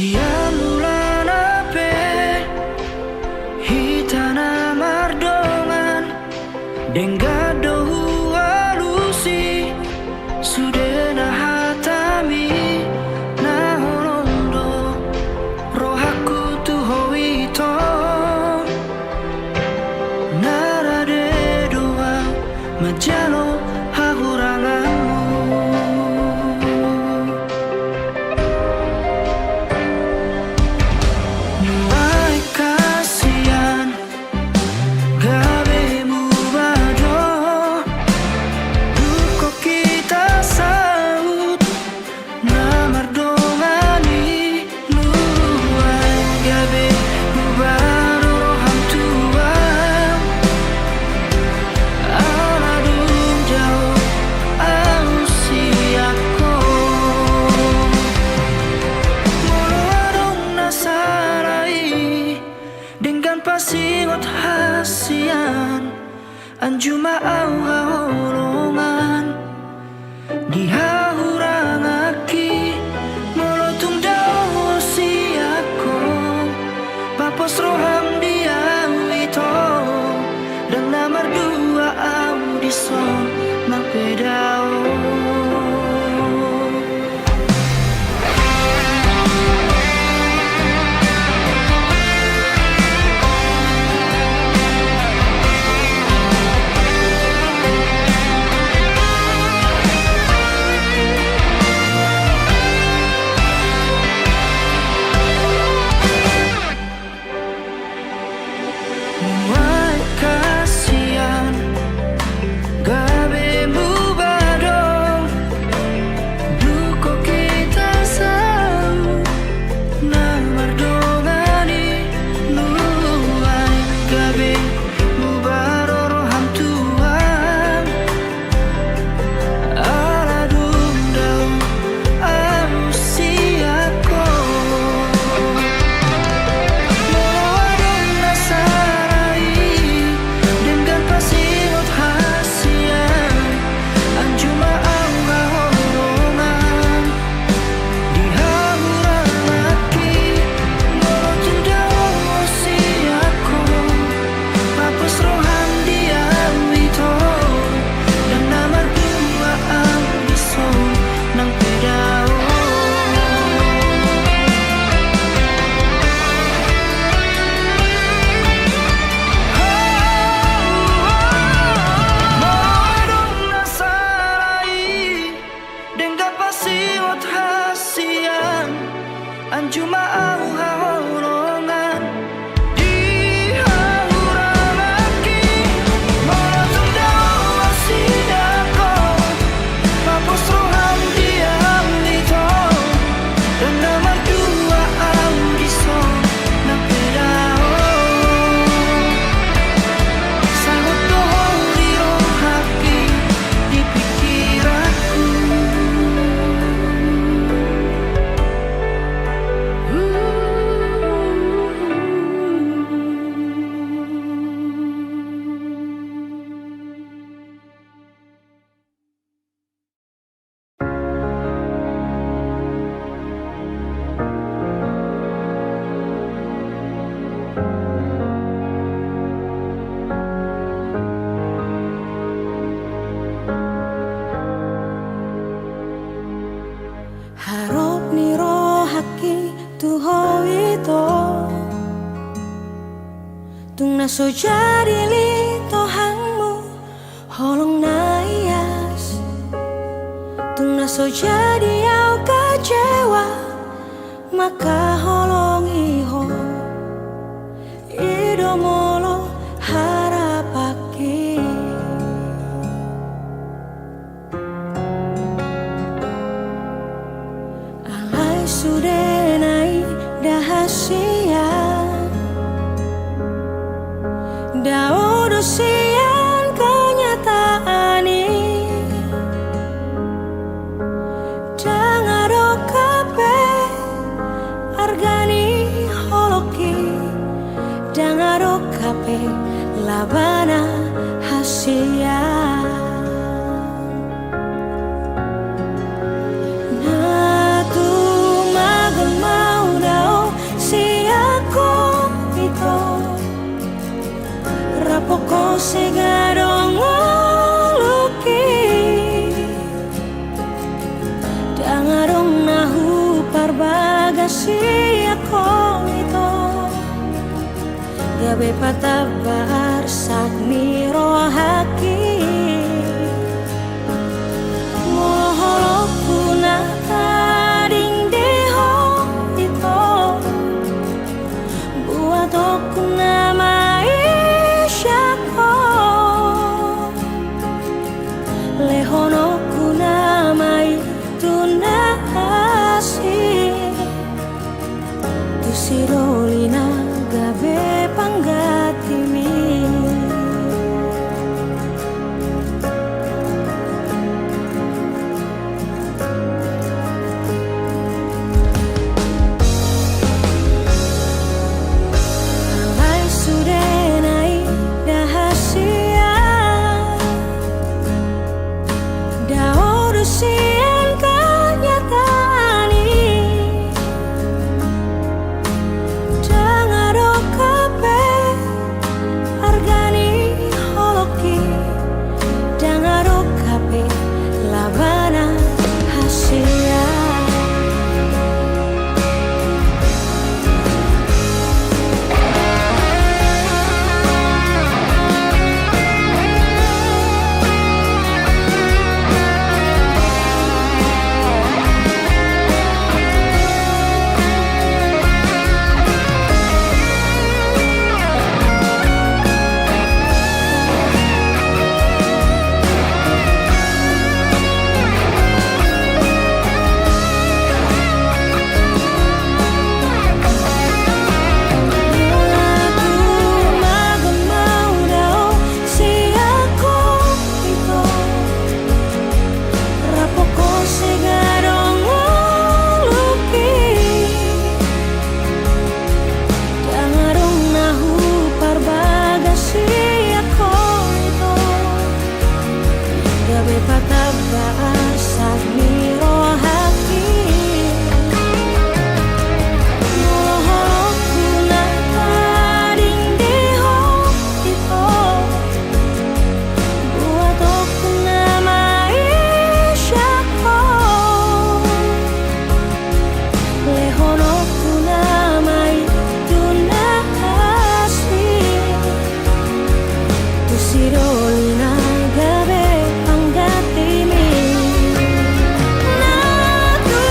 Siang bulan ape hitana mardongan denggado alusi sudena hatami na holondo rohaku tu hoito narade doa majalo hahuranganmu. Pasiwat hasian anjuma au haolongan dihahurang aki molotung dao siako papos roham dia wito dan namar dua au dison mapedao. Anjuma au haolongan dihahurang aki molotung dao asiako papos roham dia wito dan namar dua au dison napedao sangat dohori rohaki di pikiranku. Harap ni rohaki tu hoito tung naso jadi li tohangmu holong naias tung naso jadi au kecewa maka holong iho idomolo harapaki sudenai dahasian dao dosian kenyataan ini dangaro kape argani holoki dangaro kape labana hasian na tu magal mau segadong ngoluki dangarong nahu parbagasi ako ito gabe patabar sakmi rohaki moholoku na tading deho ito buat aku na maisha ko lehonoku na mai tunasi tusirolina gabe panggatimi alai sudenai dahasia daurusian kenyataani dangaro kape argani holoki dangaro kape labana hasia Sirolina gabe panggatimi Natu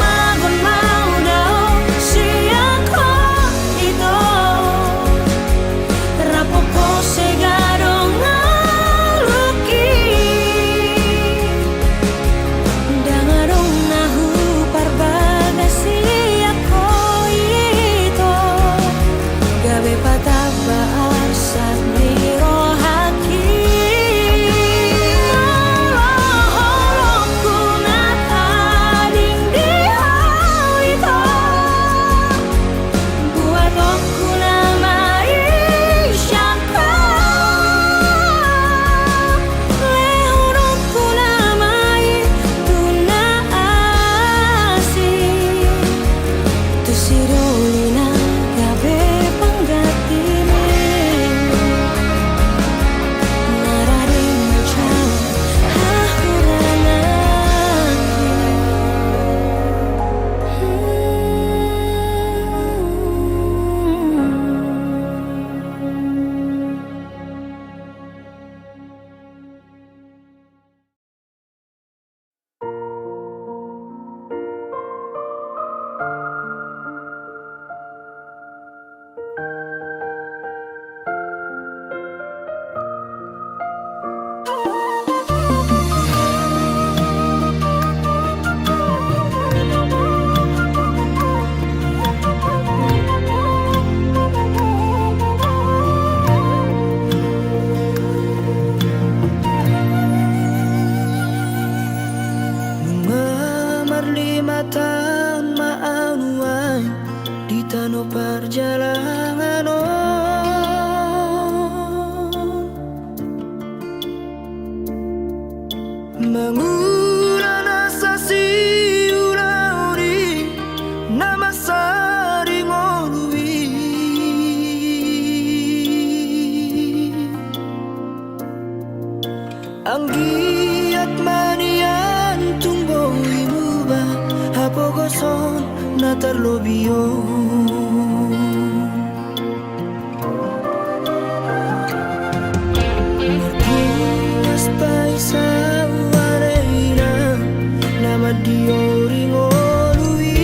magon mau dao siako ito Rapoko segadong ngaluki dangarong nahu parbagasi ako ito gabe patabaar sa perjalanan mengulang asa si ulauri nama sari ngorui terlobio. Marquinhos paisa wareina nama diori ngolui.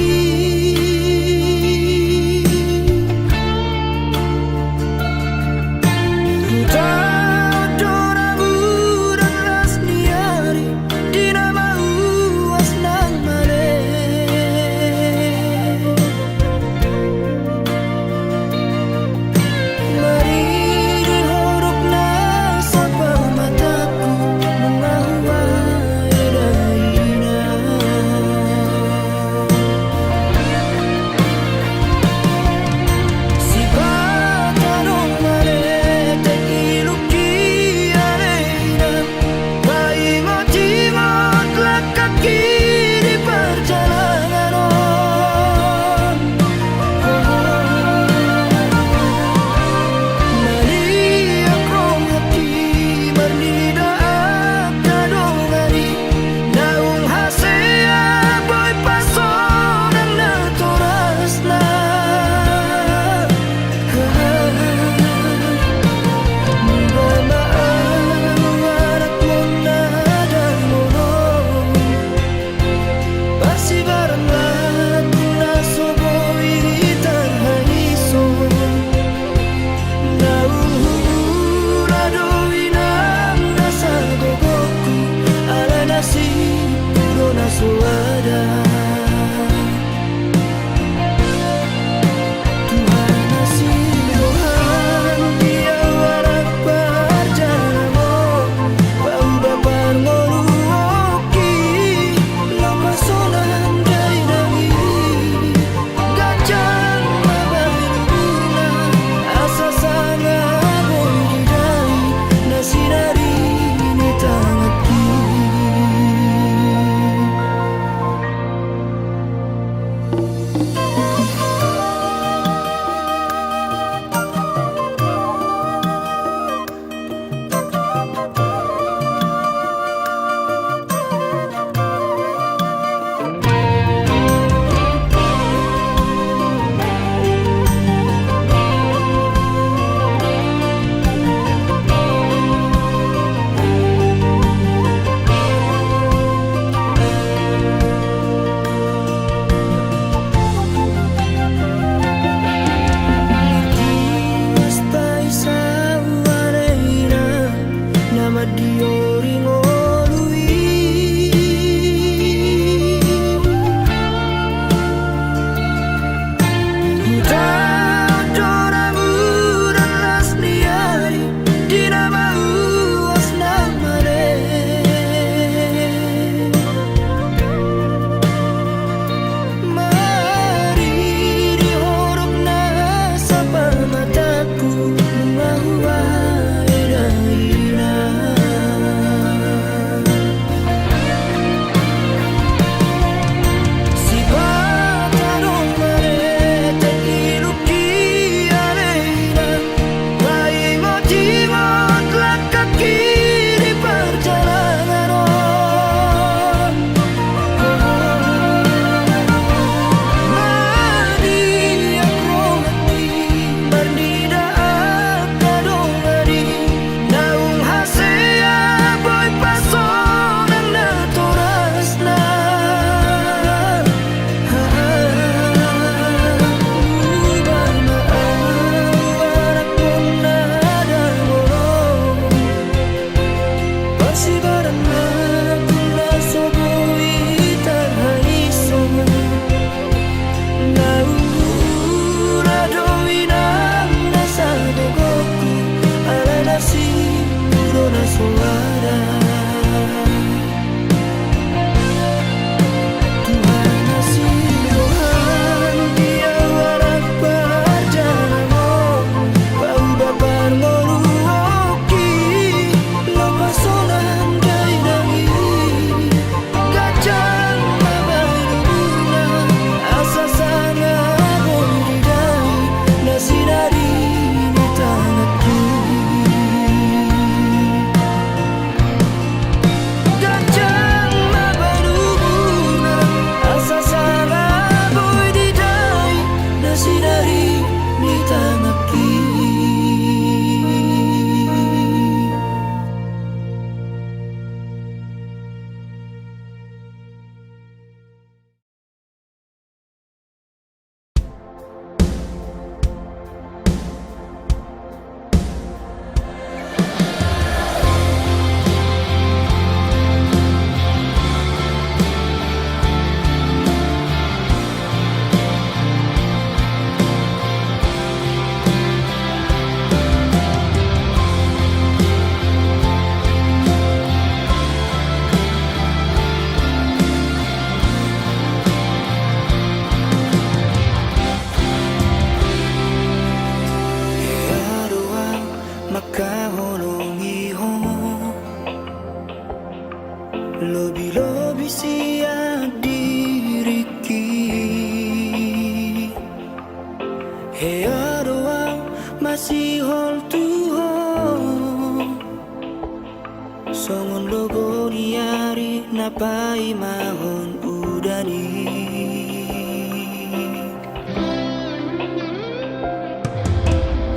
pai mahon udani.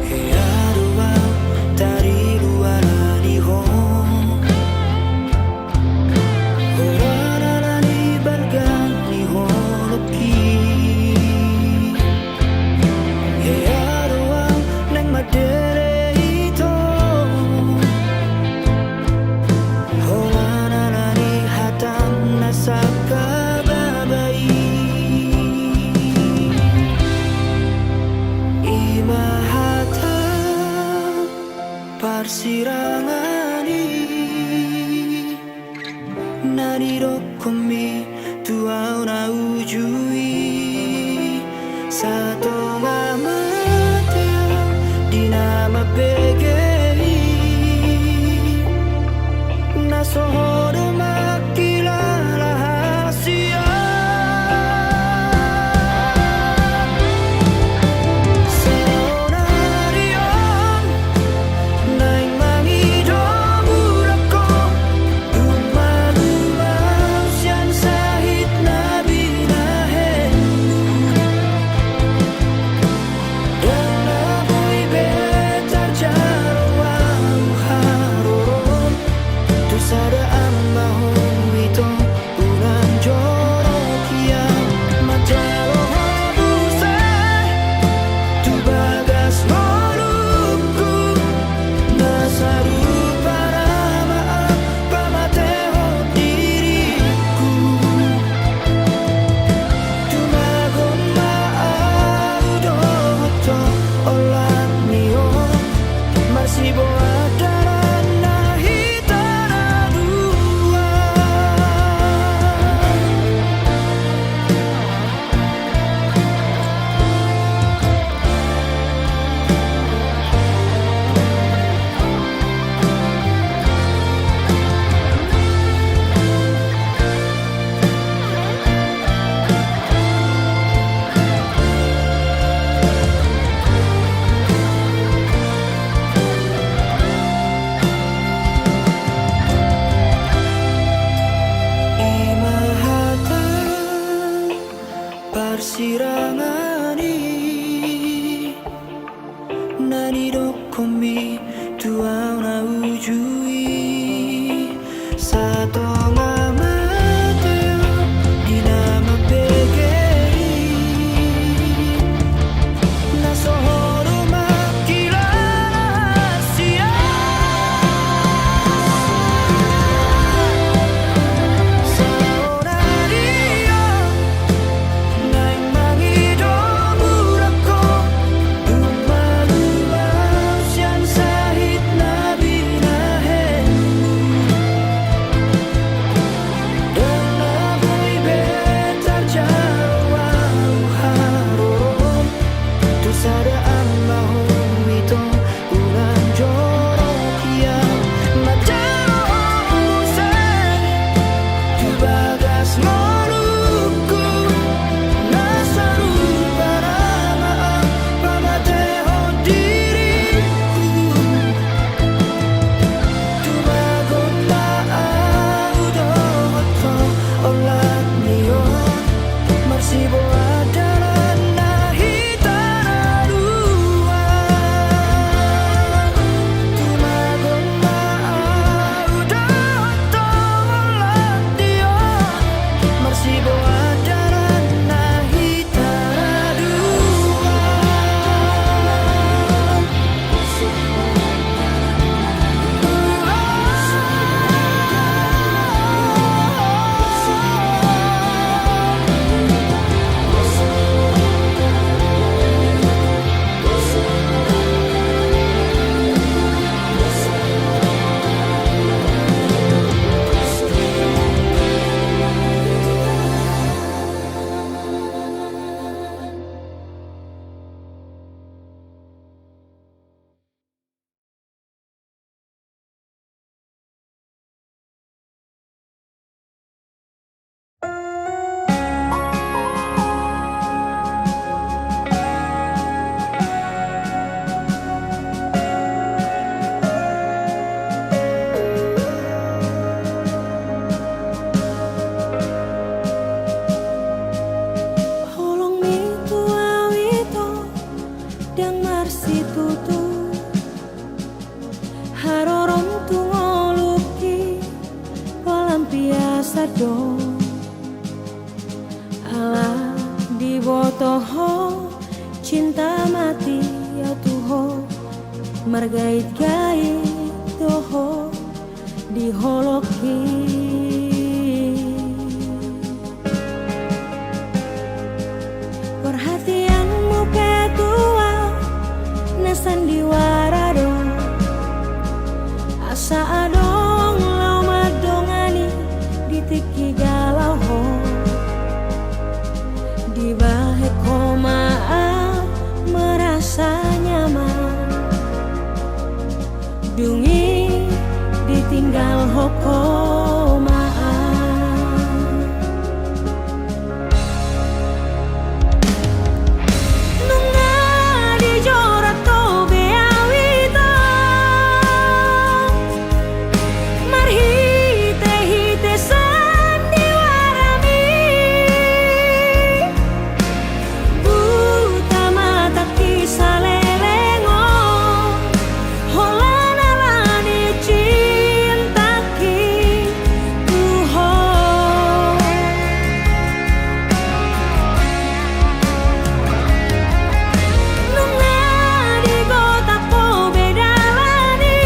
He arua tari luara ni hon, horana nani bargan ni honoki. He arua nang madere ito, horana nani hatam nasaka babai. Imahata parsirangani nariro komi tuau na ujui sato ngamate dinama pegei nasohoro makila rahasia. Sonarion naing mangido burako lumalumaw siyan sahit na binahen dan amoy betar jarawan haroron tu sada ang mahong ito unang jorokia majalo habusay tu bagas molupku nasaru para maaf pamateho diriku tumagon maaudo to olat niyo masih buat daran nahitana dua. Imahata parsirangani naniro komi tuau na ujui sato ngamateo dinama pegei nasohoro makila rahasia. Sonarion naing mangido botoho cinta mati ya tuho margait-gait toho diholoki perhatianmu petua na sandiwara do asa adong lau madongani ditiki galau ho di bahe komaa merasa nyaman dungi ditinggal hokomaa nunga dijorat to beawita marhite hite sandiwarami buta mata kisah lelengo holana lani cintaki tuho nunga di kota po bedalani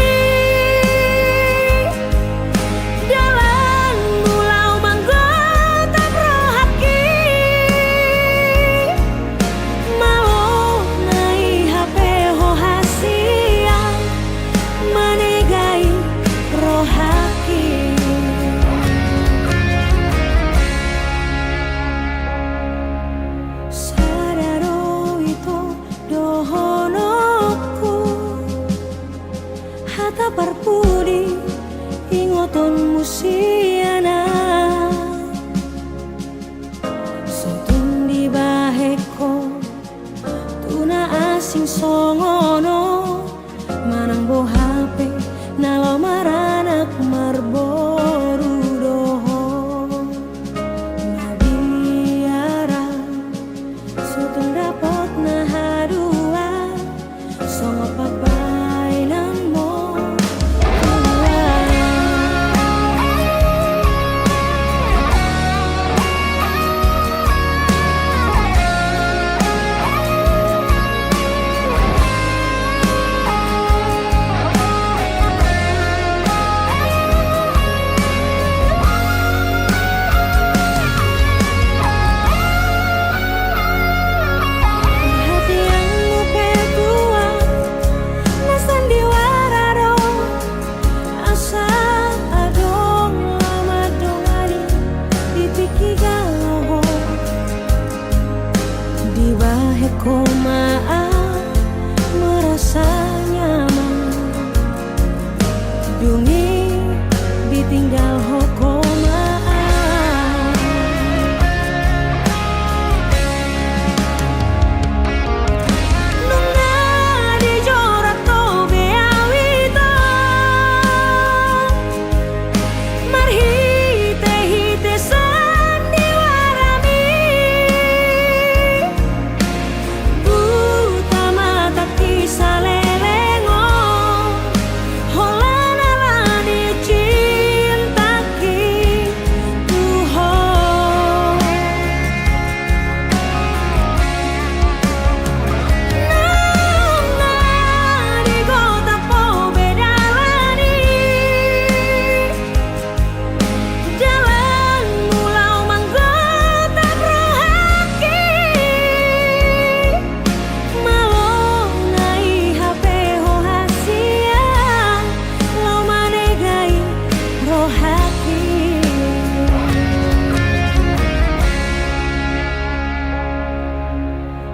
dalan mulau manggota prohaki malo nai HP ho hasia manegai rohaki sadaro ito dohonoku hata parpudi ingoton musiana sotun di baheko tuna asing songono manang bo HP nalo maranak marboru doho nabiara sutun dapot na hadua songo pabailan mo perhatianmu petua na sandiwara do asa adong lama dongani dipiki galau di bahe komaa merasa nyaman dungi ditinggal hokomaa nunga dijorat to beawita marhite hite sandiwarami buta mata kisah lelengo holana lani cintaki tuho nunga di kota po bedalani jalan mulau manggota prohaki malo nai HP ho hasia lau manegai rohaki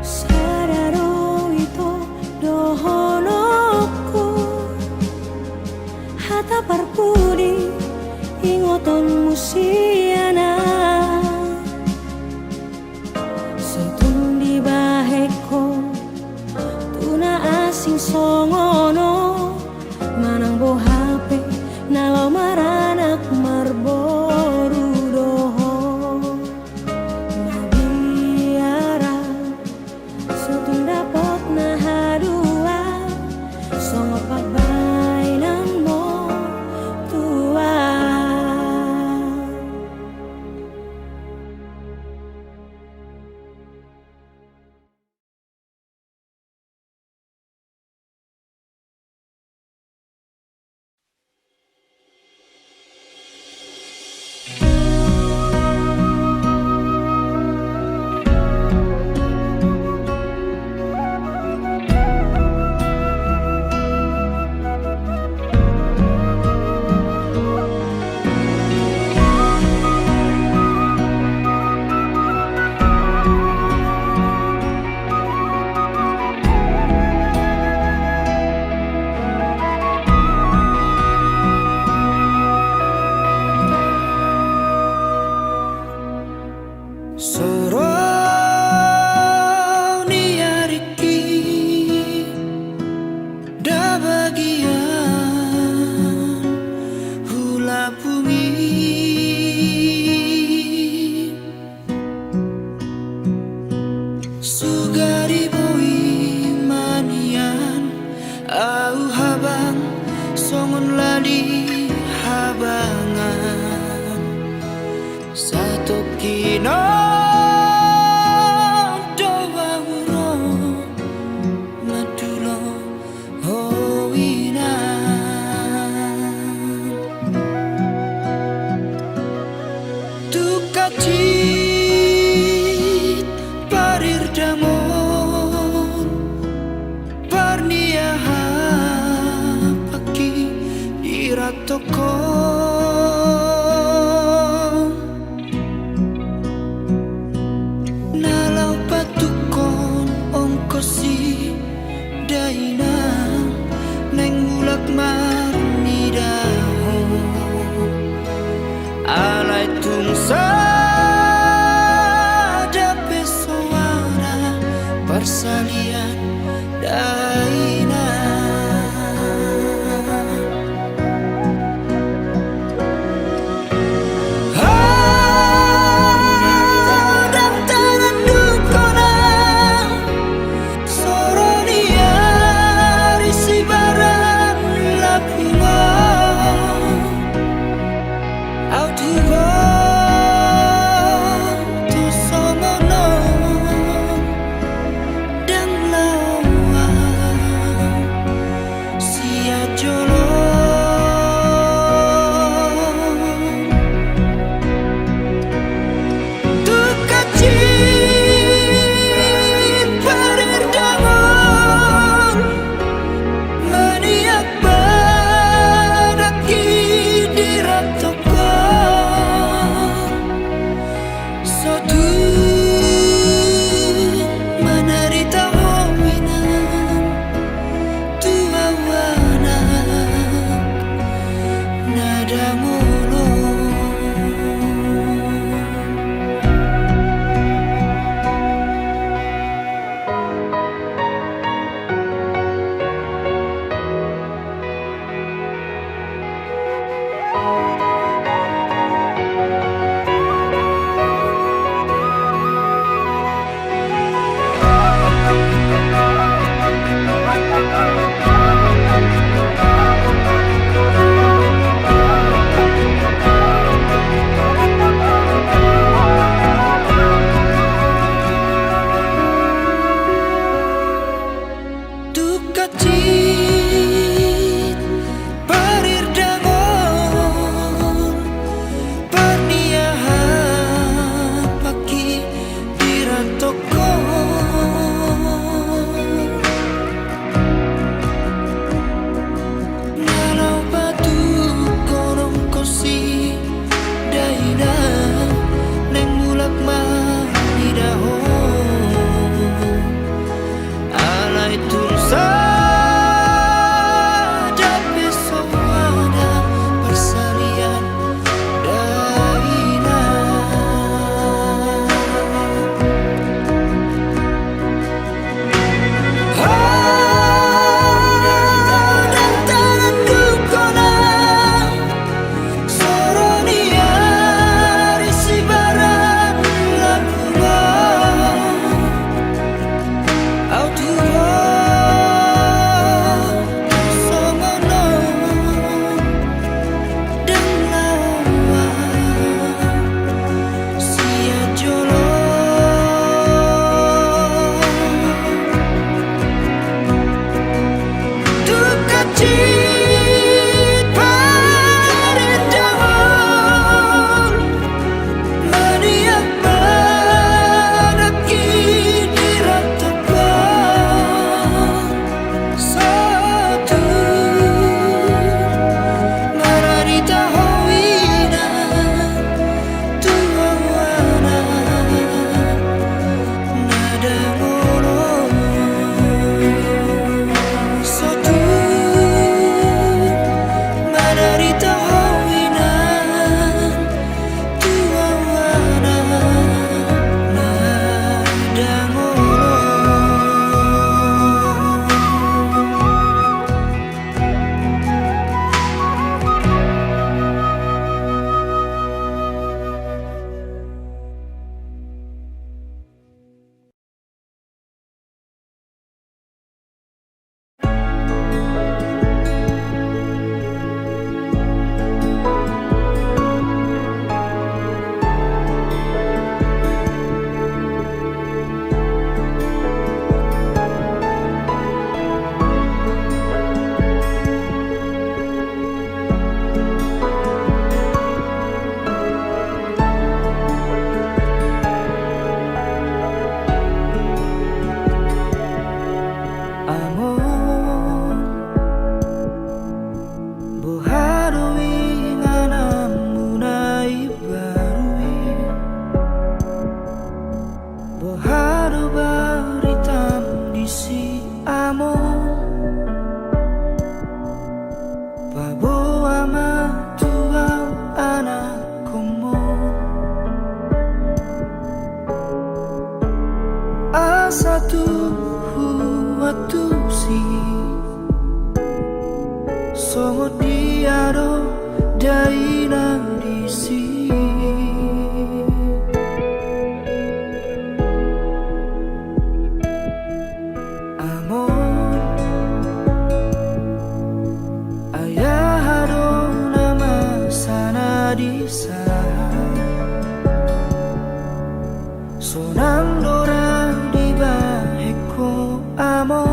sadaro ito dohonoku hata parpudi ingoton musiana sotun di baheko tuna asing songono manang bo HP nalo maranak marboru doho nabiara sotun dapot na hadua songo pabailan mo tua Sugari bui manian au habang songon lali habangan satu kino doa uro madulo hoinan tukacit parir damon parnia pagi iratoko nalau patukon ongkosi daina neng mulak marni daho alai tungsa dape soana persalian daina hadam tangan dukona soronia risi baran lapua au tuwa tu somono dan lawa sia jolo tukacit parir damon maniak badaki diratoko sotu manarita hominan tuawana nada mulu tukacit parir damon parnia pagi dirantoko nalau batu korong kosi daina neng mulak mani daho alai tungsa dape soana persalian daina Bahado baritam di si amo Pabo ama tuau anak komo Asa tu huatu si Songo diado daina di si Sonang dora di baheko amo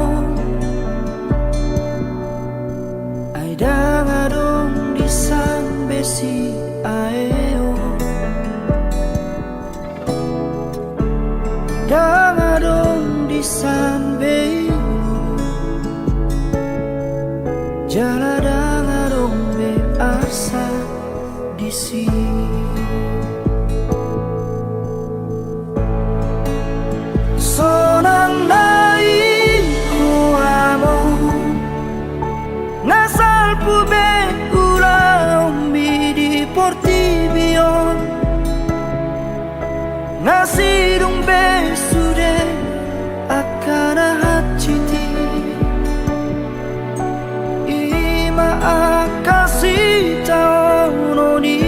Aida ngadong di san besi aeo Dangadong di san beo Jala dangadong be asa di sini Sonang dai ko amo Ngasal pube ula umbi di portibion Ngasidung be sude akana haciti Ima akasi taononi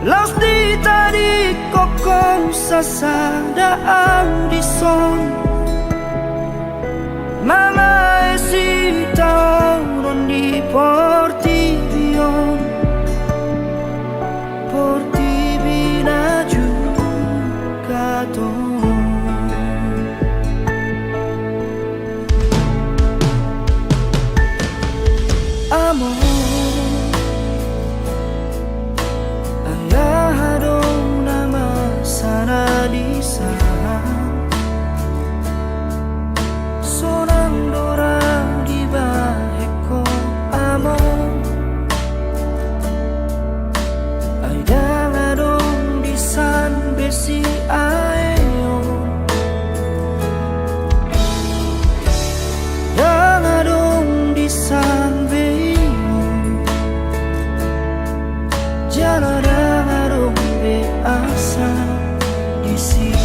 Los di tadi kokong sasada audison Mga esita non di portibion Portibina juga Amor Sonang dora di baheko amo Aida ngadong di san besi aeo Dangadong di san beo Jala dangadong be asa di sini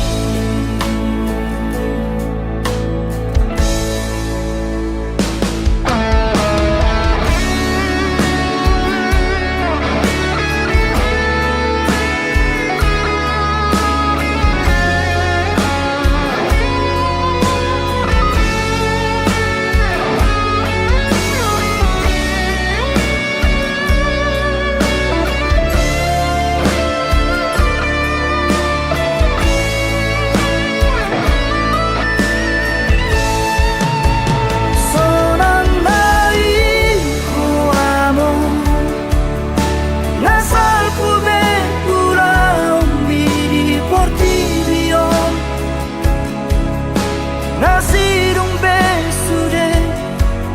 Nasidung besude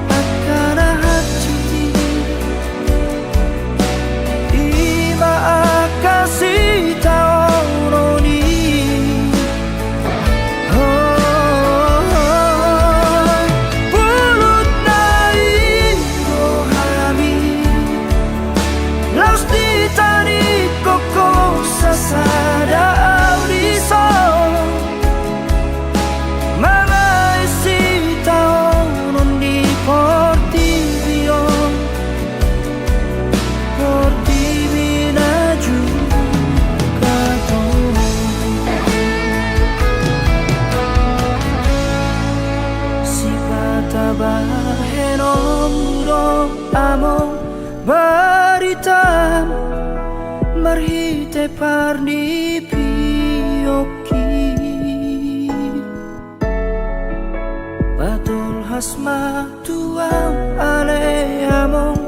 akana hati Ima akasi taononi Pulut nai rohami Laus di tani koko sasada audison Amo baritam marhite parni pioki Batul hasma tuam ale among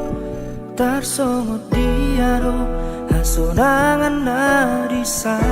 tarsongot diaro hasonangan narisan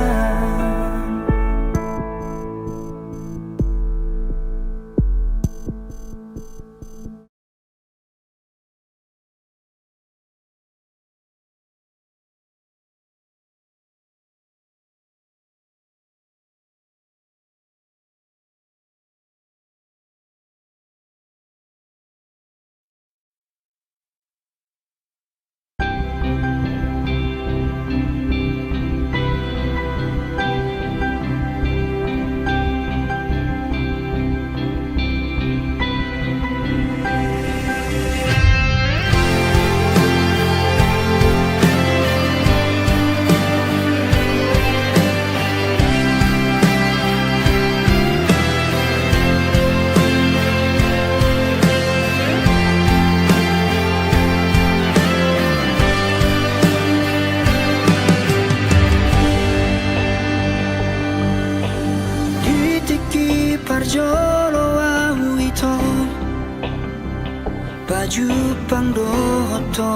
baju pangdoto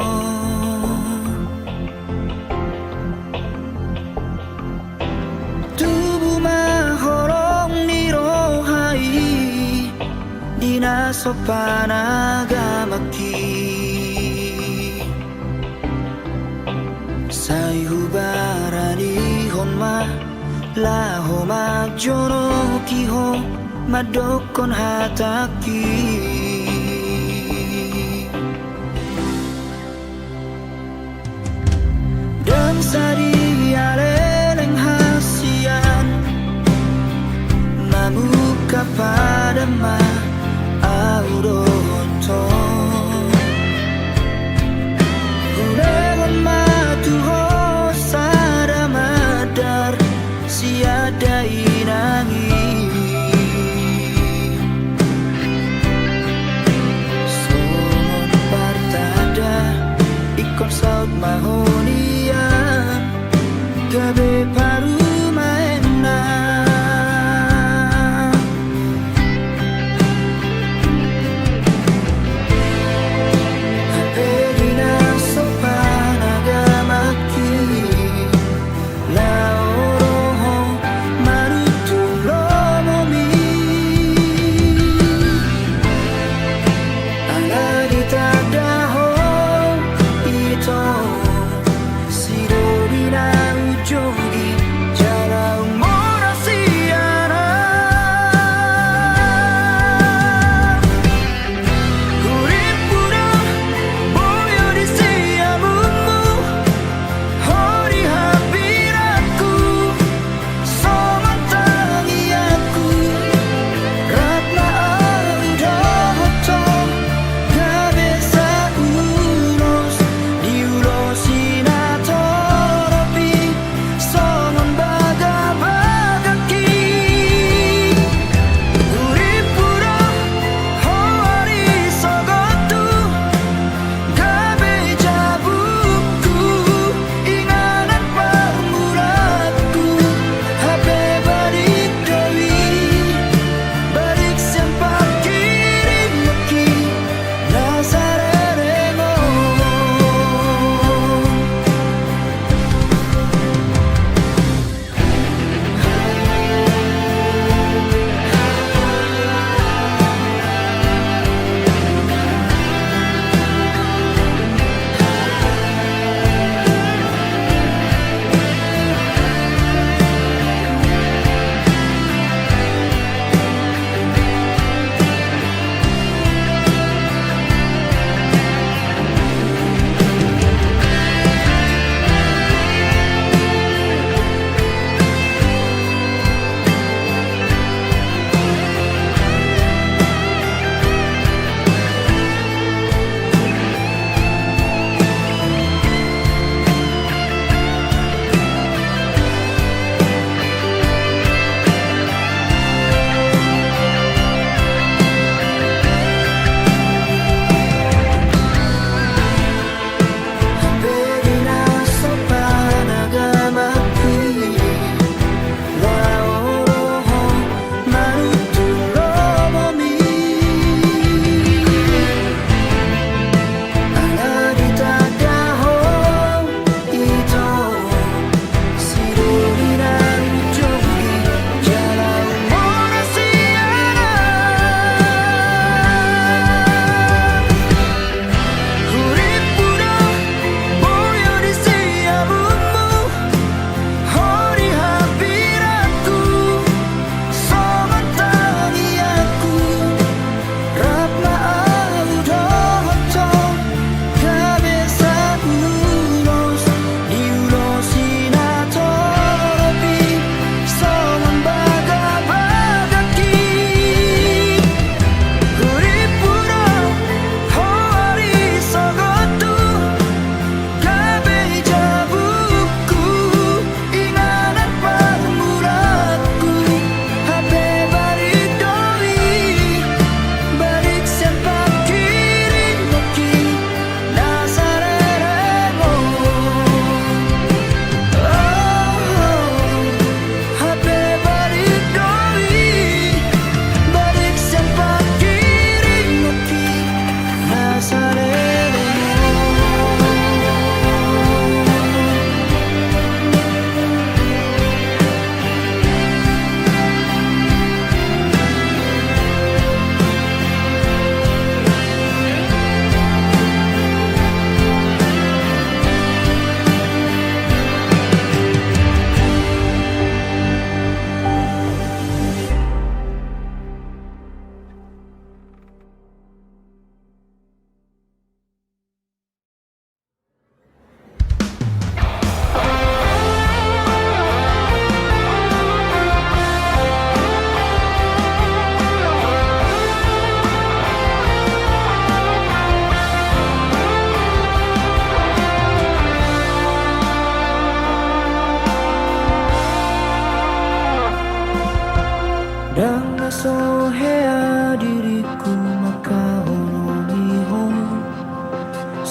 tubuh mahorong nirohai dina sopan agamaki sayubarani honma laho magjono kiho madokon hataki dan sari aleleng hasian mamuka pada ma auroto urewan matuho sada madar siada inangi somon partada ikon saut mahonia gabe paru maena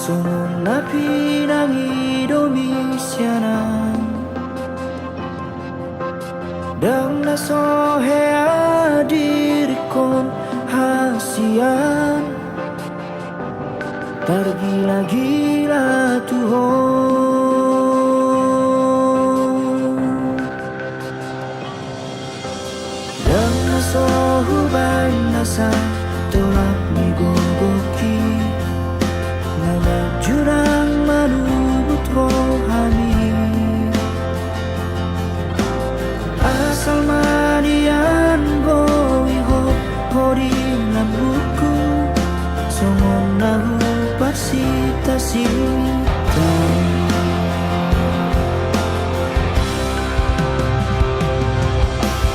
Sungun na pinangidomi siyanan Dang nasohea dirikon hasian Tergila-gila tuhon Dang nasohubay nasa tolak ni gogoki Jurang manubut rohani Asal manian boi ho hori lambuku Songon nahu parsita sita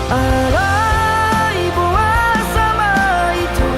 Alai boa sama itu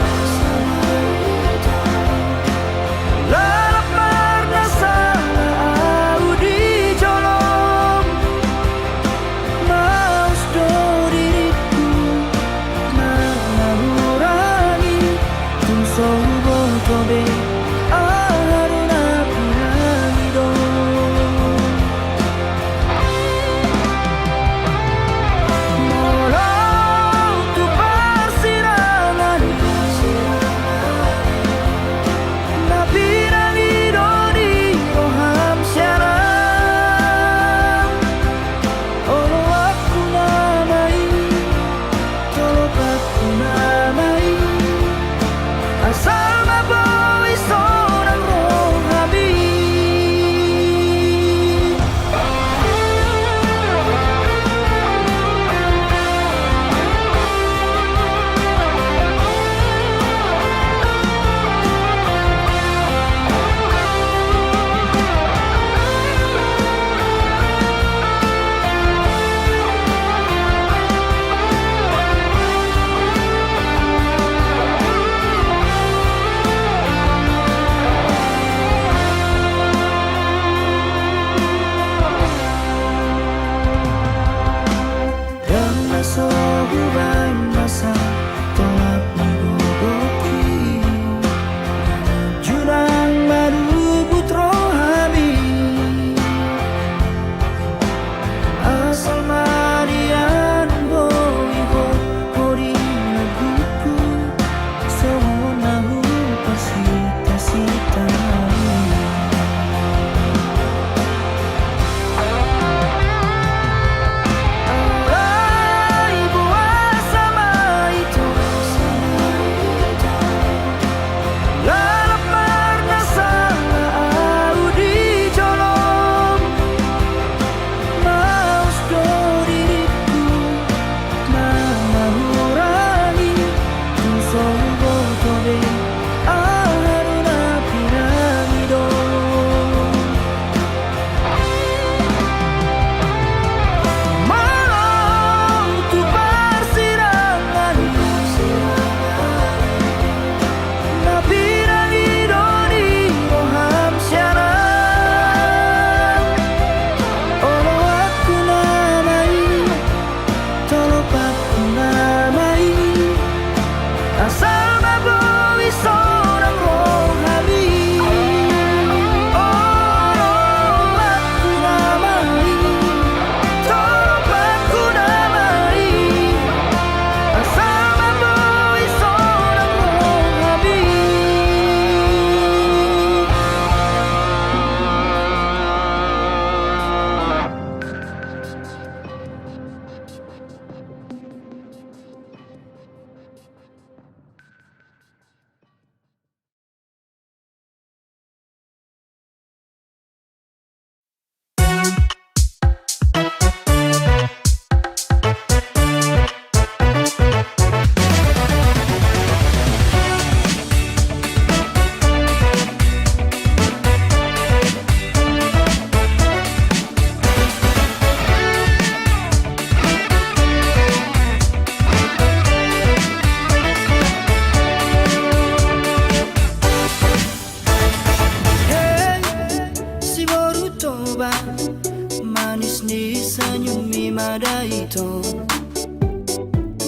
itu.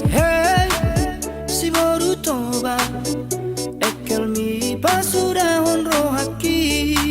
Hey, si baru toba ekel mi pasudahon rohaki.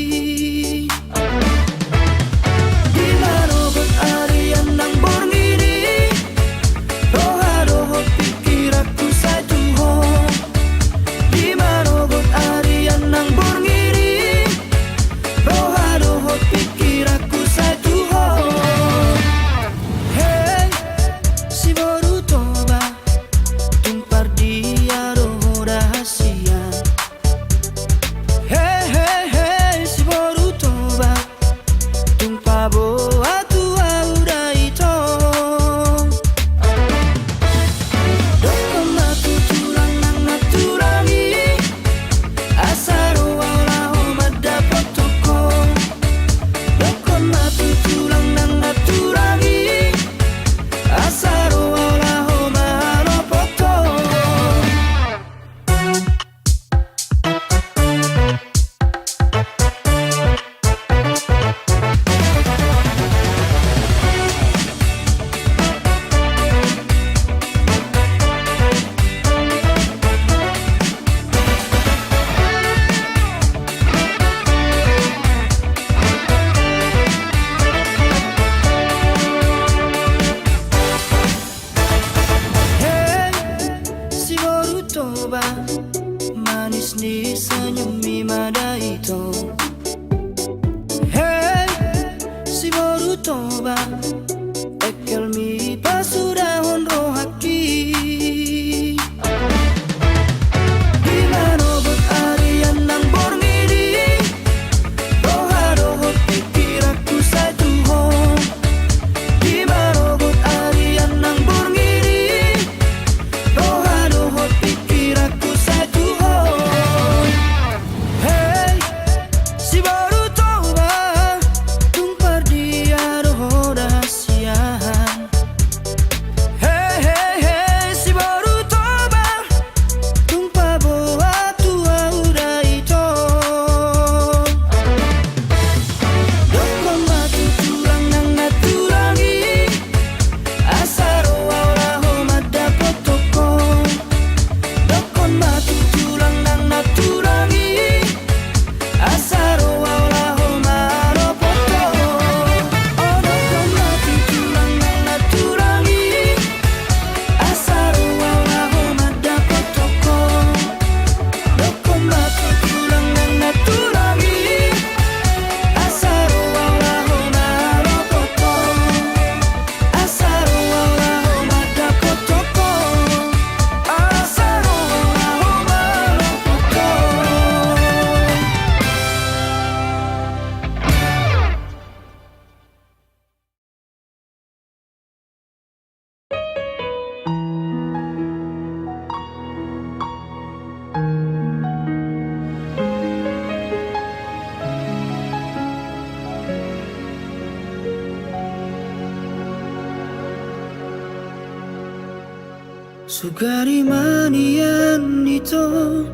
Sugari manian ito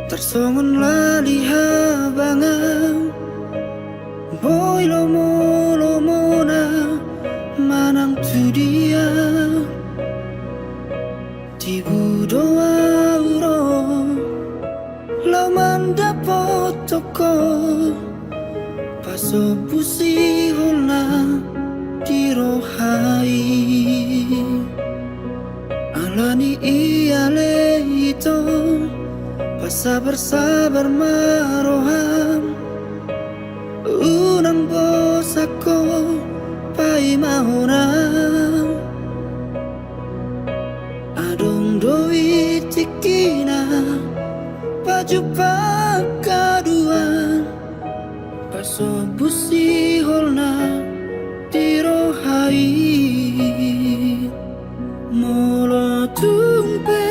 tersongon lali habangan boy lomo na manang tu dia tibu doa uro lau mandapot toko paso pusi holna dirohai alani iale ito pasabar-sabar maroham unang bos ako pai mahona adong doi tikina baju pakaduan paso busi holna dirohai molo tumpe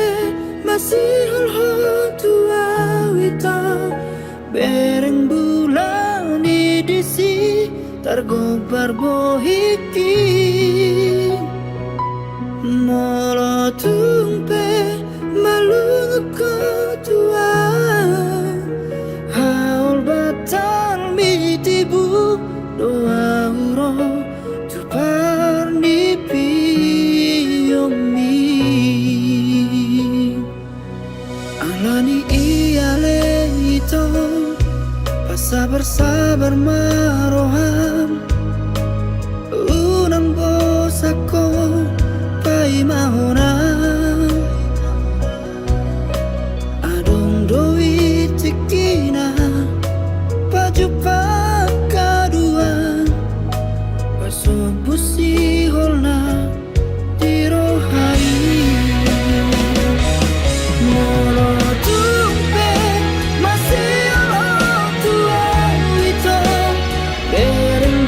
masih holho tua wita bereng bulan disi targobar bohiki molo tumpe malung ko tua haul batal mitibu doa uro tu parnipi yomi alani iale ito pasabar-sabar maroham unang bos ako pai mahona adong doi tikina baju pakaduan paso busi holna dirohai molo tumpe masih tua itu bereng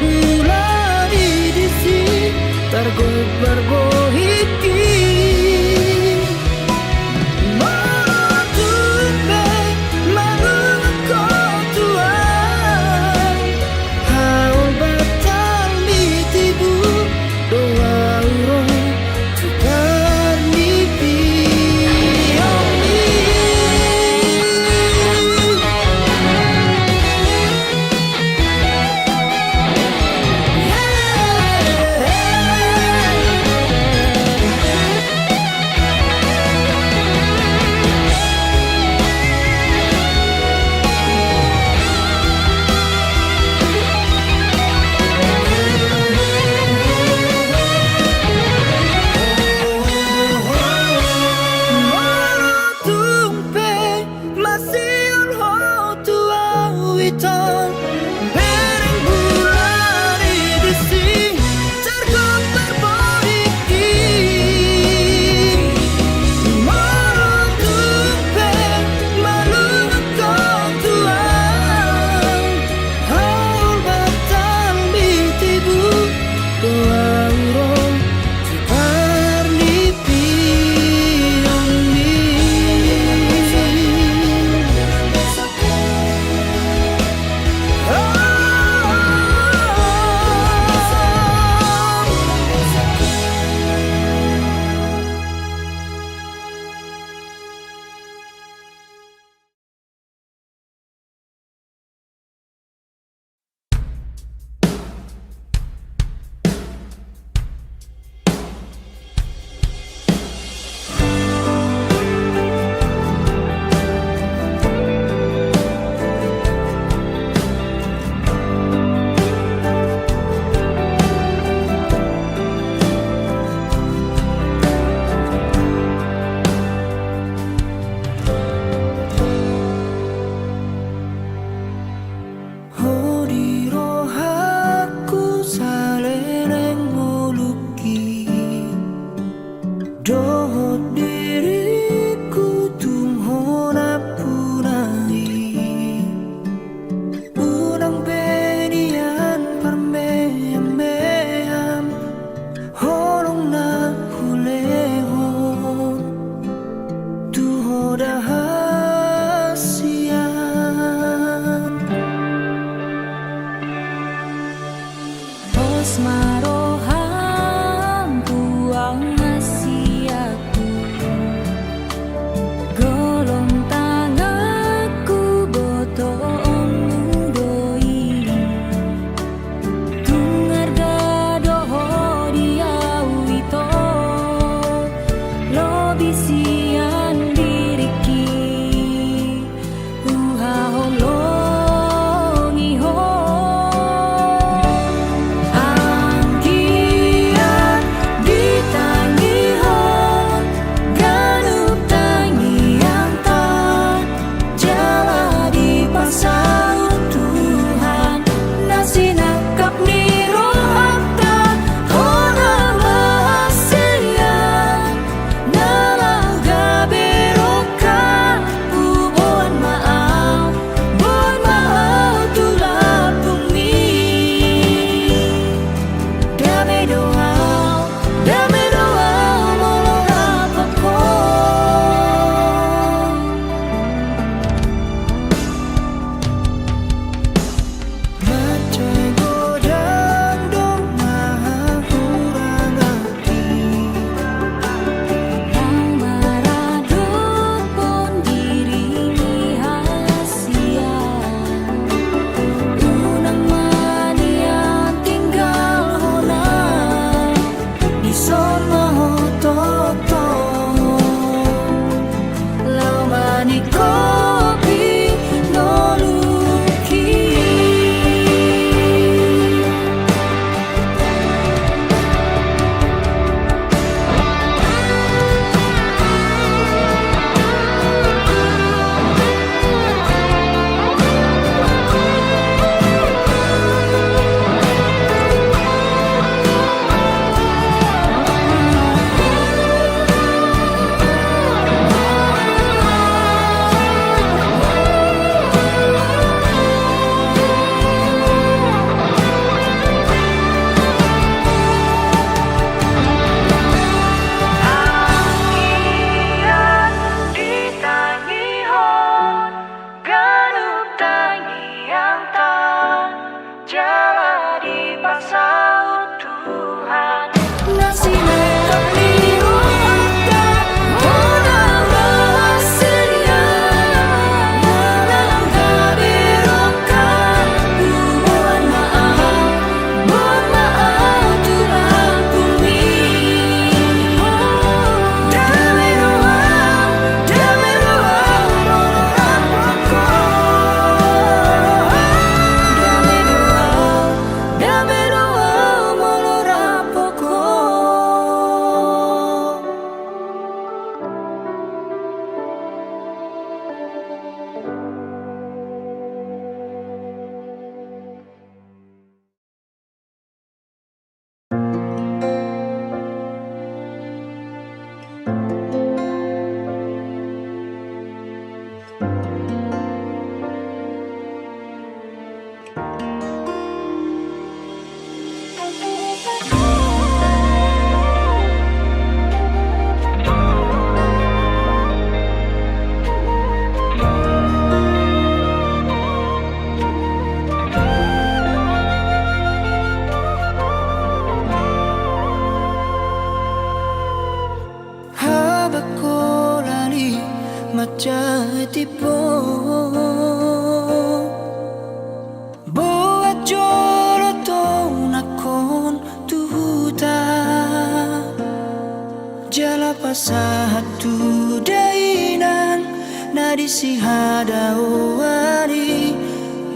pasahatu dainan nadisi hadawari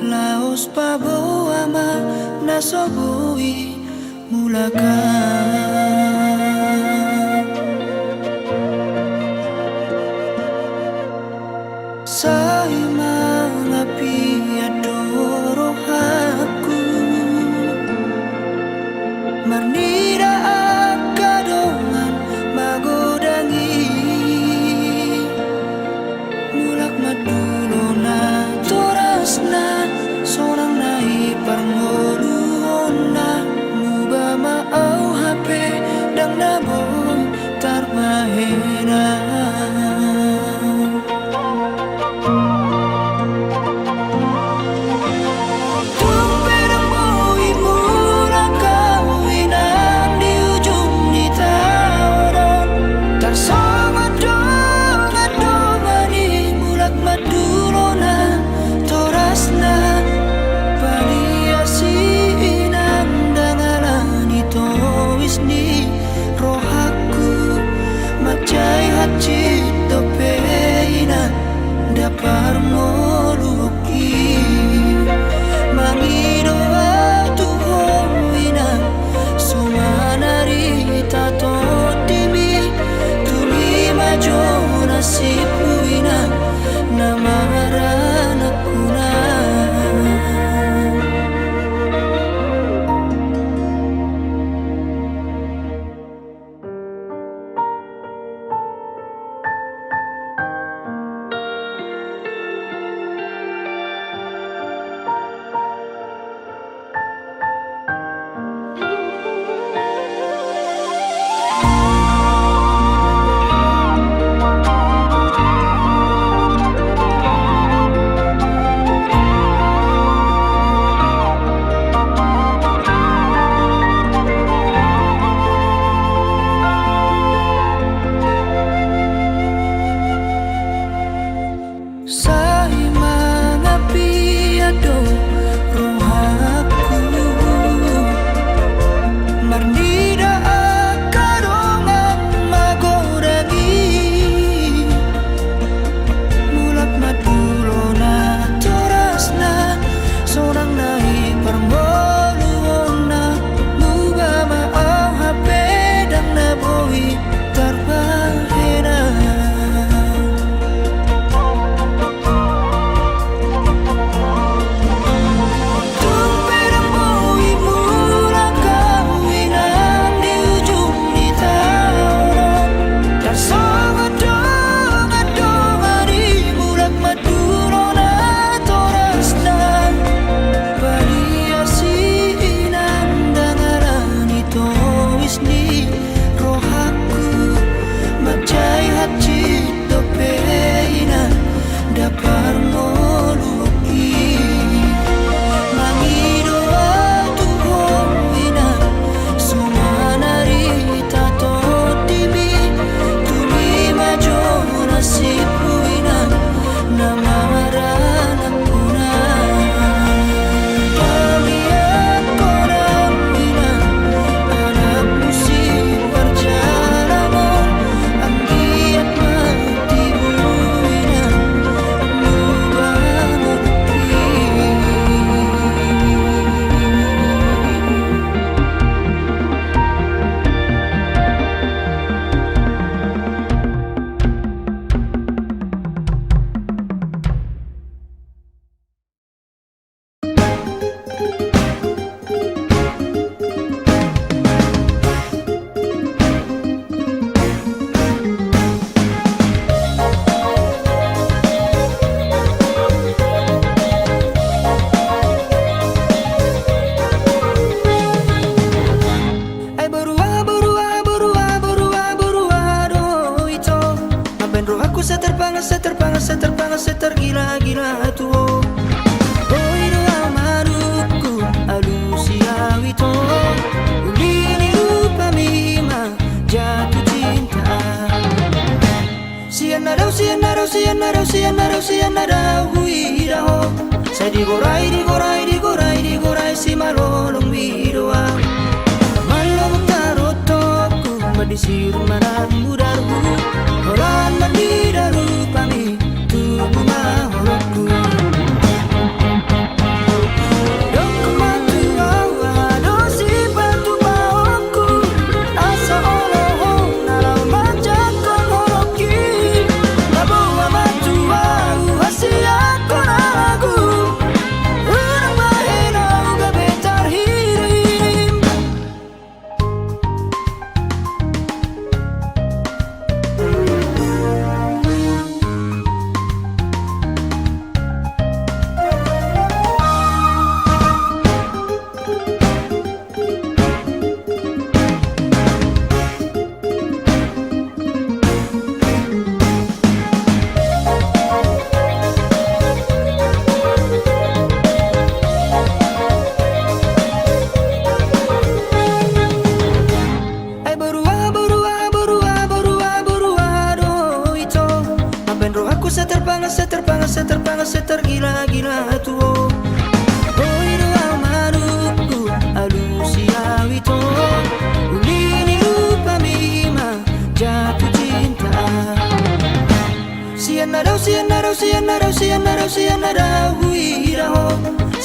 laos paboama nasobui mulakan sai mangapi adoro aku marnida akadongan magodangi mulak madulona torasna sorang nai parngoluona muba maau HP dang naboy tarbahena cito peina dapar moluki mangido tu hoina sumanari tato timi tumi majona sipuina namarana kuna Setergila-gila tuh oi doa maruku alusia wito ulini lupa mima jatuh cinta sianarau huiraho saya digorai si malolong widoa malong tarotoku madisir manan mudarku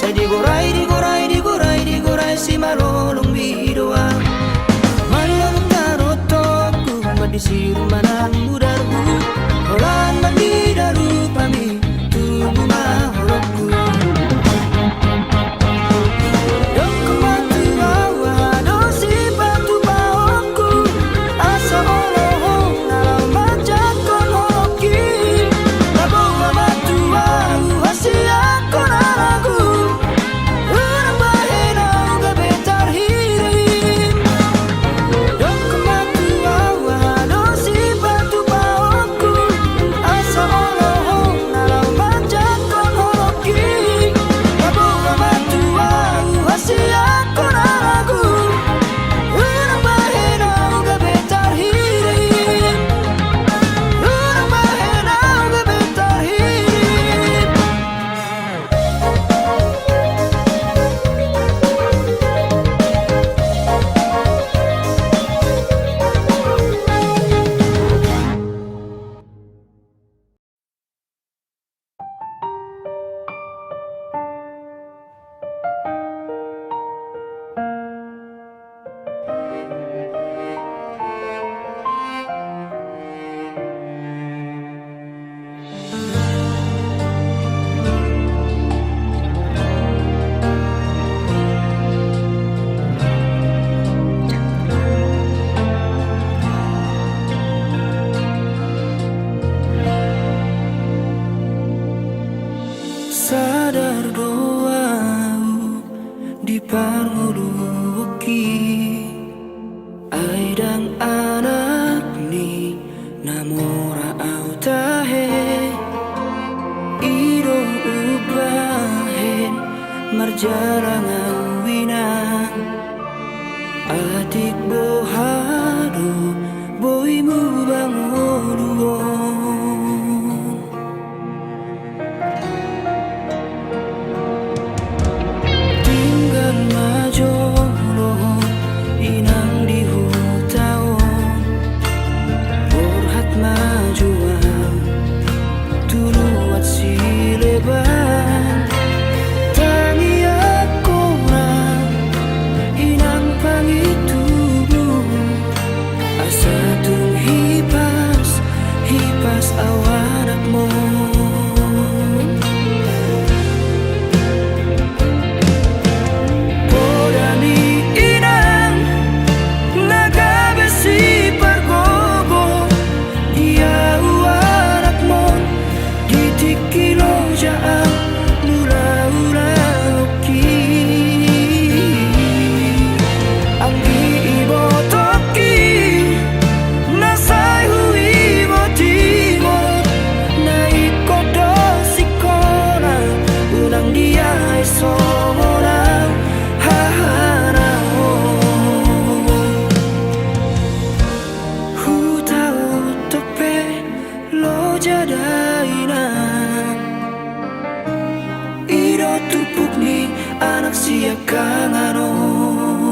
Sai digorai si malolong bidoa. Malam tarotoku badisiru manang mudarku. Olan bandidaru pami tubuh mahorokku. Sadar doau di parmuluki aidang anak ni namora au tahe ido ubahen marjarang awina adik bohado boimu bangoduon. Majolo inang di hutaon borhat majuan tuluat sileban tangi aku inang pangitubu asa tung hipas awanak mo. Tupuk ni anak siap kanganon.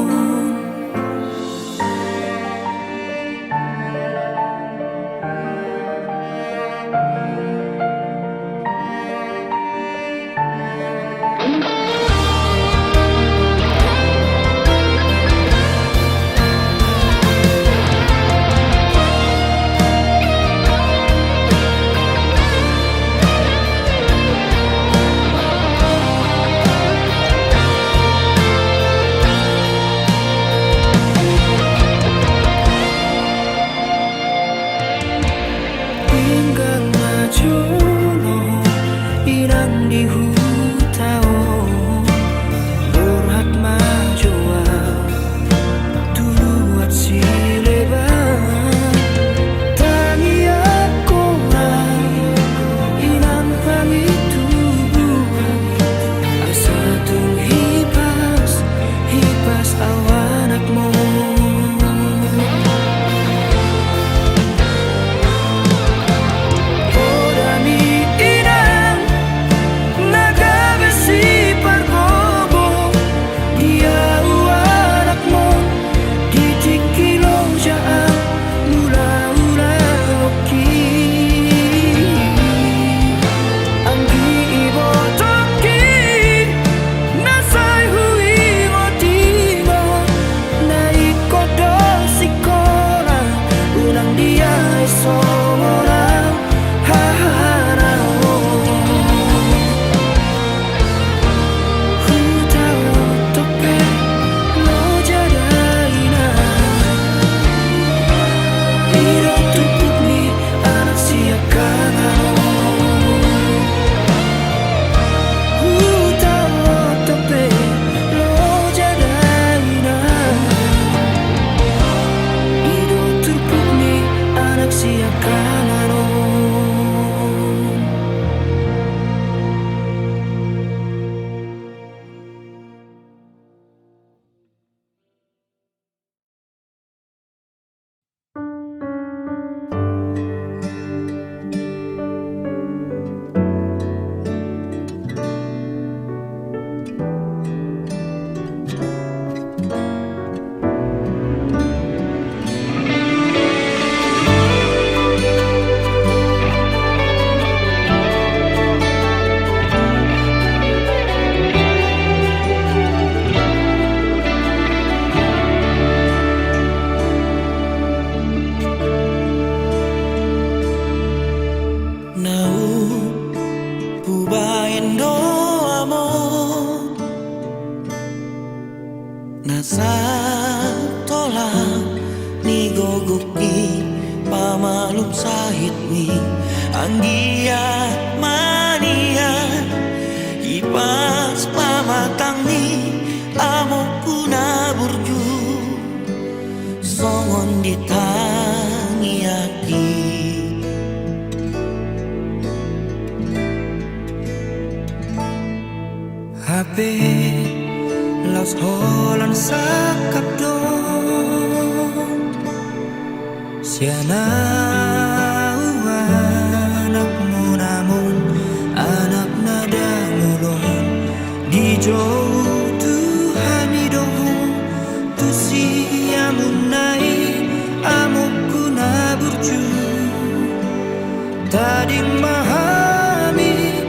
Asa tolak ni gogok ni pamalum sahit ni anggiat mania ipas pamatang ni amok kuna burju songon ditangi aki HP Los holan sakap dong Siana anakmu namun anak nada ngulon di jauh Tuhan idong tu siamun nai amukku naburju tadi mahami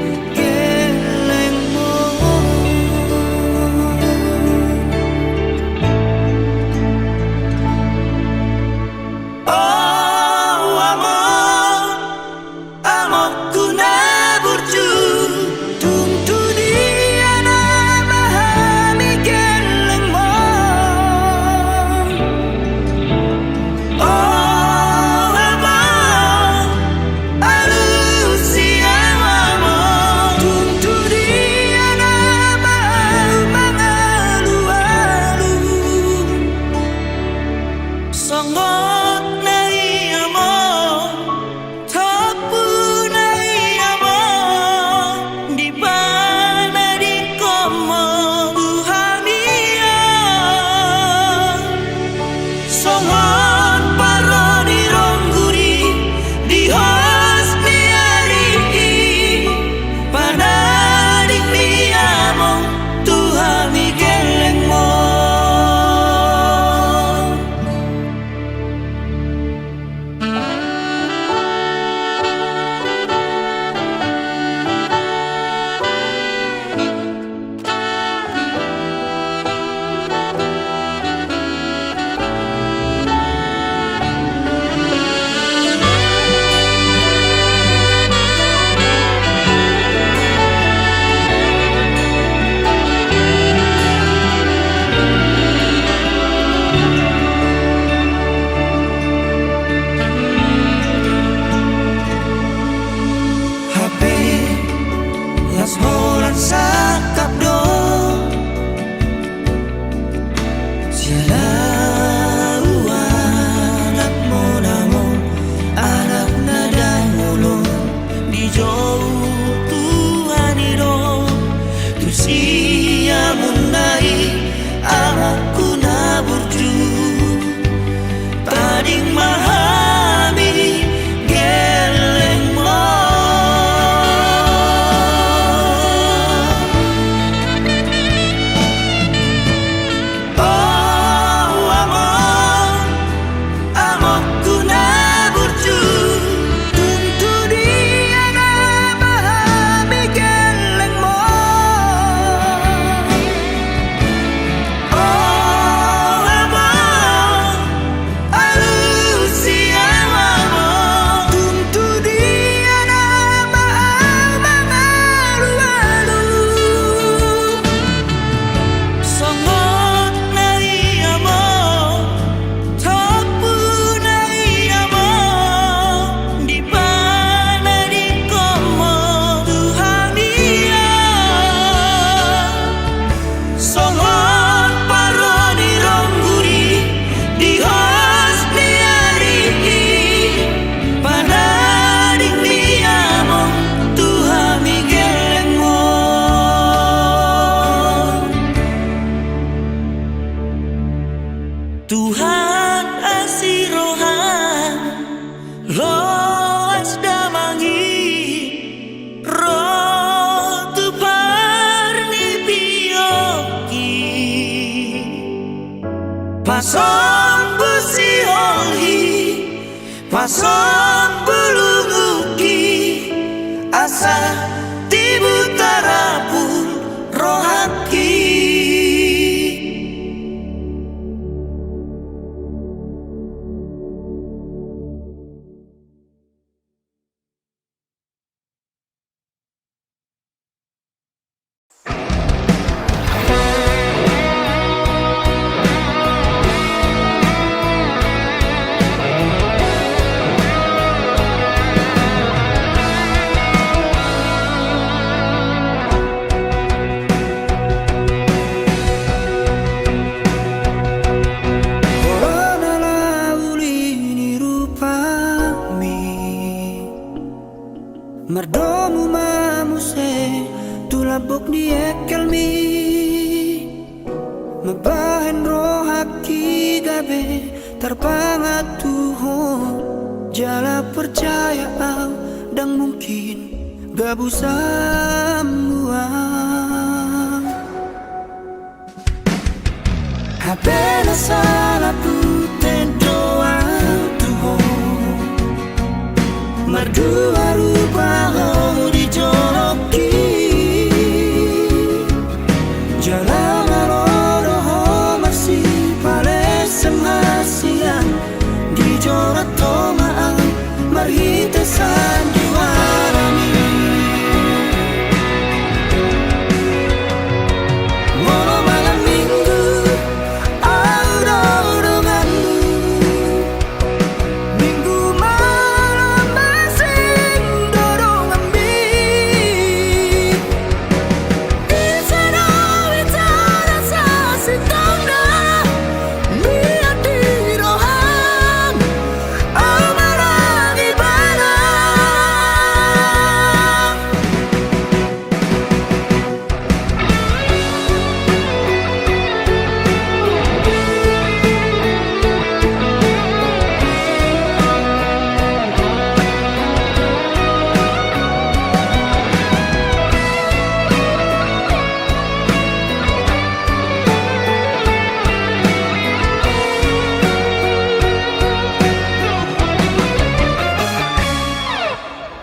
Tuhan asirohan loas damangi roh tu parni pioki pasong busi olhi pasong bulunguki asa tibu tarapun rohaki. Mabahin roh haki gabe terpangat Tuhan jala percaya au dan mungkin gabu semua Habena salah puten doa Tuhan Merdua rupa ho dijoloki Jalan aloro ho masih pale semasian Dijolot tomaan marhite sandiwarani Molo malam minggu auro-auronganmu Minggu malam masing dorong ambil Isana witara sasitona Niat diroham amarang ibana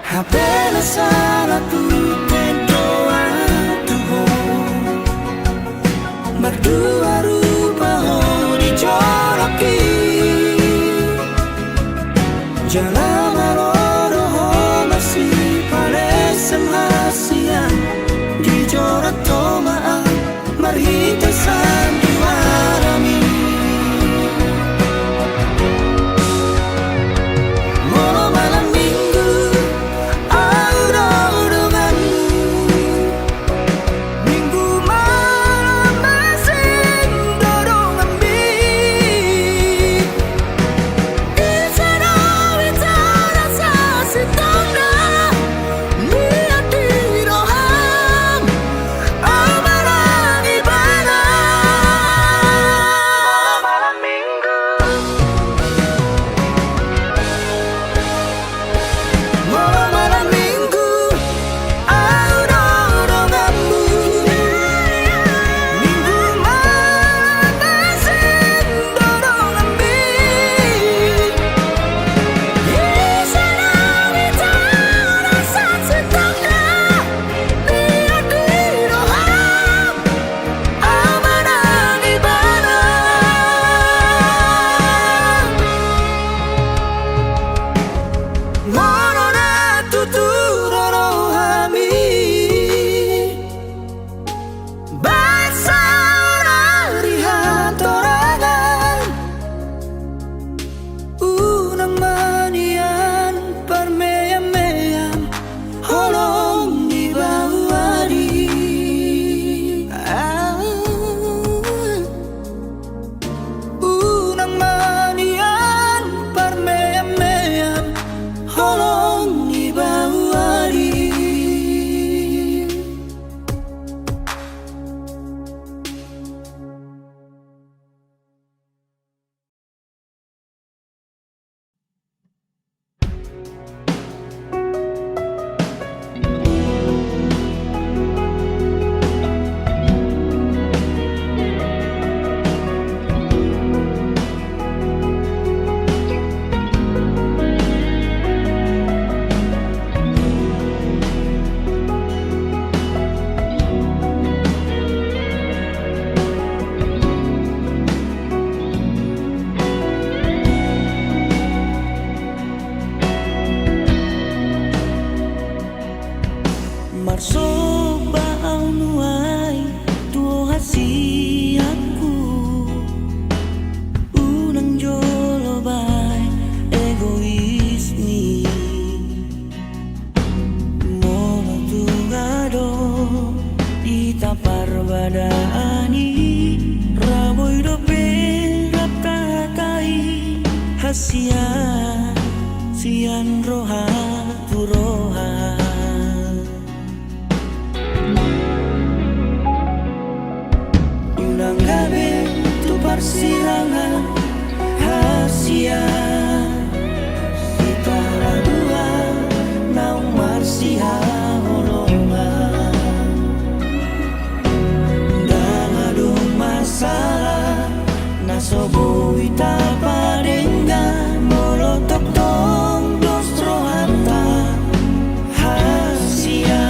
Habena salah puten doa Tuhan Berdua rupa ho dijoloki Jalan aloro ho masih pale semasian Dijolot tomaan marhite sandiwarani Molo malam minggu auro-auronganmu Minggu malam masing dorong ambil Isana witara sasitona Niat diroham amarang ibana persilangan hasia kita dua nau marsia holongan dan adu masalah nasobo ita padengan molotok tong dostro hata hasia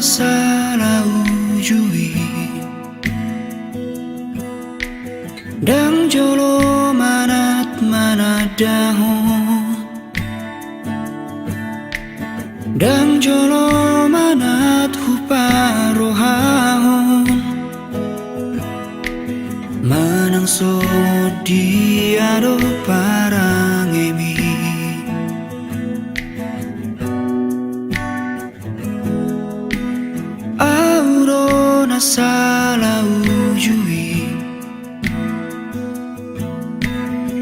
salah ujui dang jolo manat dahon dang jolo manat huparohahon manang so diado parang emi salah ujui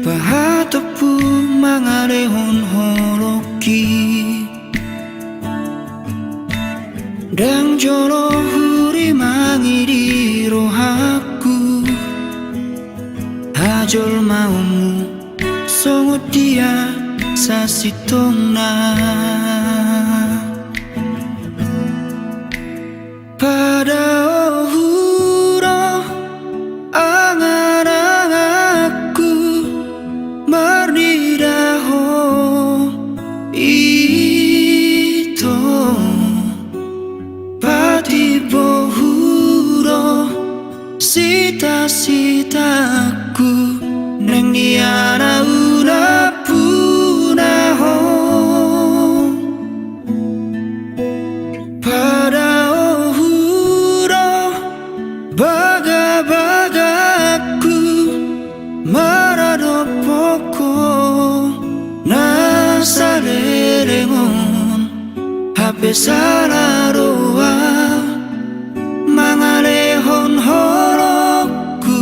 pahatapu mangalehon holo ki dang jolo huri mangiri rohaku hajol maumu songot dia sasitongna pada ohuro angan-anganku marnidaho ito pati bohuro sita-sitaku neng niara una punaho pada ohuro baga-bagaku maradopoko nasalerengon hape salaroa mangalehon horokku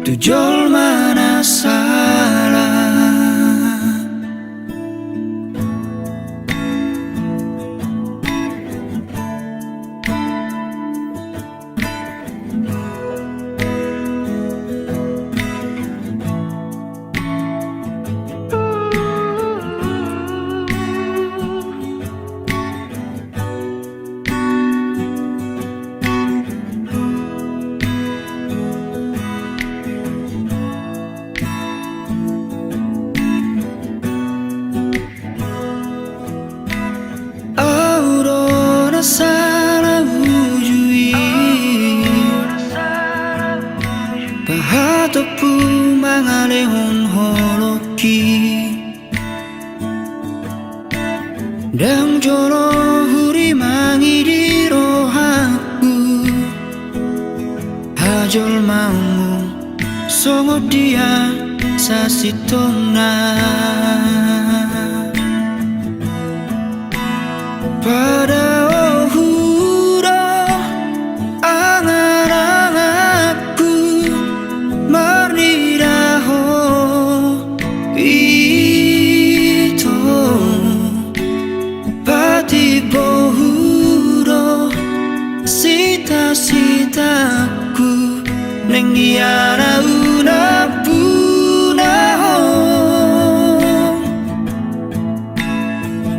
tujol mana salah aurora sana wujui bahatopu mangalehon holoki dang jolo huri mangiri rohaku hajol maumu songot dia sasitongna pada ohuro angan-anganku marnidaho ito pati bohuro sita-sitaku neng niara una punaho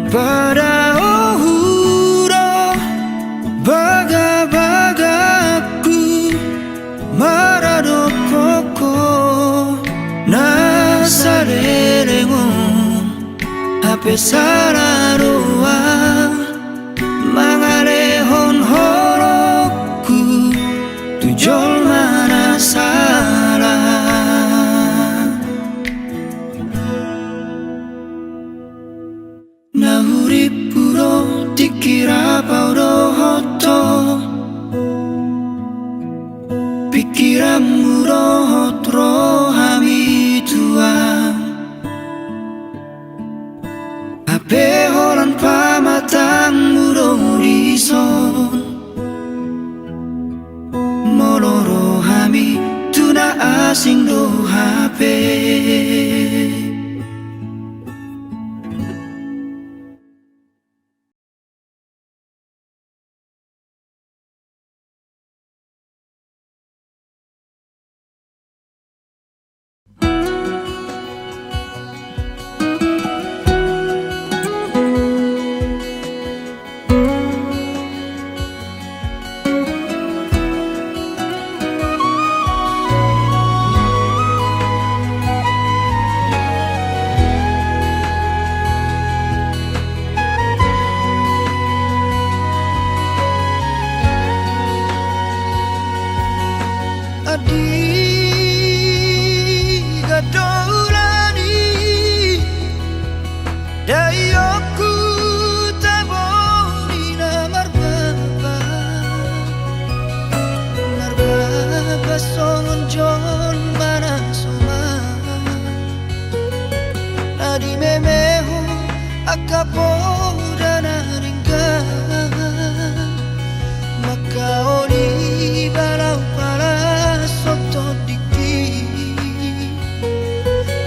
pada ohuro baga-bagaku maradopoko nasalerengon hape salaroa mangalehon horokku tujol mana salah nahuri puro dikira paudo hoto pikiranmu rohot rohami tuang ape holan pamatangmu rorison moloro hami tuna asing do hape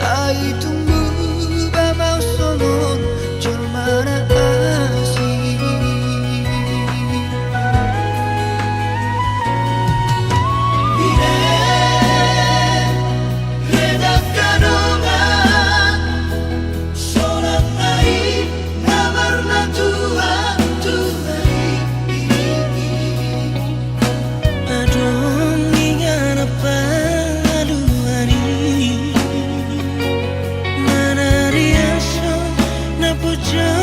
Ai tumbuh bamau songon 저